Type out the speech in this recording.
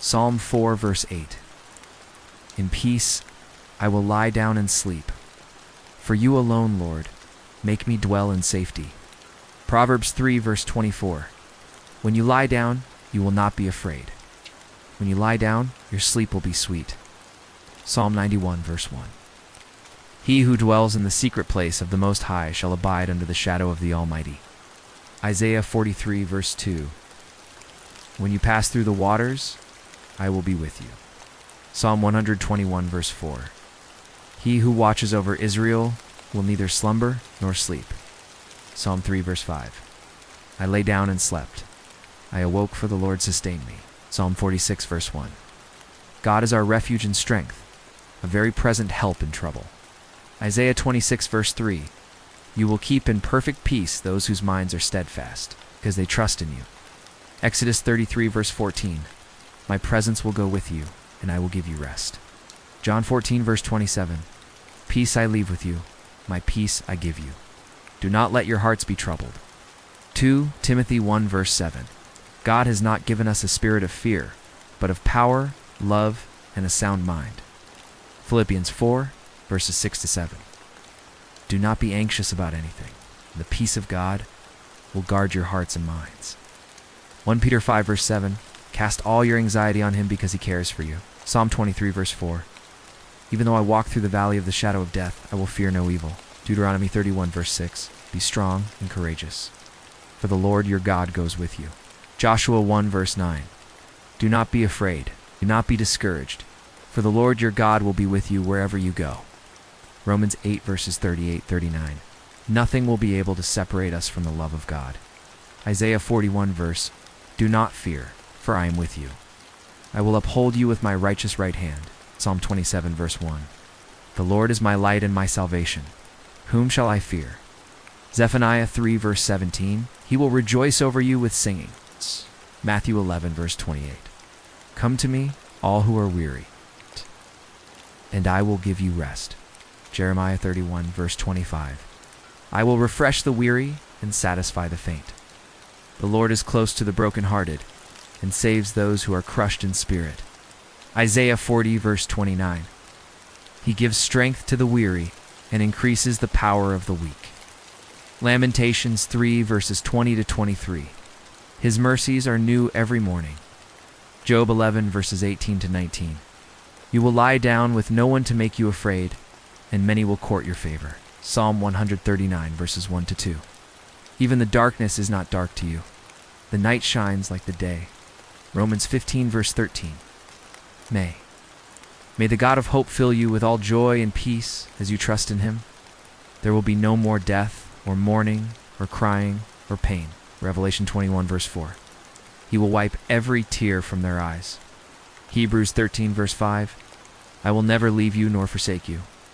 Psalm 4, verse 8. In peace I will lie down and sleep. For you alone, Lord, make me dwell in safety. Proverbs 3, verse 24. When you lie down, you will not be afraid. When you lie down, your sleep will be sweet. Psalm 91, verse 1. He who dwells in the secret place of the Most High shall abide under the shadow of the Almighty. Isaiah 43, verse 2. When you pass through the waters, I will be with you. Psalm 121, verse 4. He who watches over Israel will neither slumber nor sleep. Psalm 3, verse 5. I lay down and slept. I awoke, for the Lord sustained me. Psalm 46, verse 1. God is our refuge and strength, a very present help in trouble. Isaiah 26, verse 3. You will keep in perfect peace those whose minds are steadfast, because they trust in you. Exodus 33, verse 14. My presence will go with you, and I will give you rest. John 14, verse 27. Peace I leave with you, my peace I give you. Do not let your hearts be troubled. 2 Timothy 1, verse 7. God has not given us a spirit of fear, but of power, love, and a sound mind. Philippians 4, verses 6 to 7. Do not be anxious about anything. The peace of God will guard your hearts and minds. 1 Peter 5, verse 7. Cast all your anxiety on him because he cares for you. Psalm 23, verse 4. Even though I walk through the valley of the shadow of death, I will fear no evil. Deuteronomy 31, verse 6. Be strong and courageous, for the Lord your God goes with you. Joshua 1, verse 9. Do not be afraid. Do not be discouraged, for the Lord your God will be with you wherever you go. Romans 8, verses 38-39. Nothing will be able to separate us from the love of God. Isaiah 41, verse. Do not fear, for I am with you. I will uphold you with my righteous right hand. Psalm 27, verse 1. The Lord is my light and my salvation. Whom shall I fear? Zephaniah 3, verse 17. He will rejoice over you with singing. Matthew 11, verse 28. Come to me, all who are weary, and I will give you rest. Jeremiah 31, verse 25. I will refresh the weary and satisfy the faint. The Lord is close to the brokenhearted and saves those who are crushed in spirit. Isaiah 40, verse 29. He gives strength to the weary and increases the power of the weak. Lamentations 3, verses 20 to 23. His mercies are new every morning. Job 11, verses 18 to 19. You will lie down with no one to make you afraid, and many will court your favor. Psalm 139, verses 1 to 2. Even the darkness is not dark to you. The night shines like the day. Romans 15, verse 13. May the God of hope fill you with all joy and peace as you trust in him. There will be no more death, or mourning, or crying, or pain. Revelation 21, verse 4. He will wipe every tear from their eyes. Hebrews 13, verse 5. I will never leave you nor forsake you.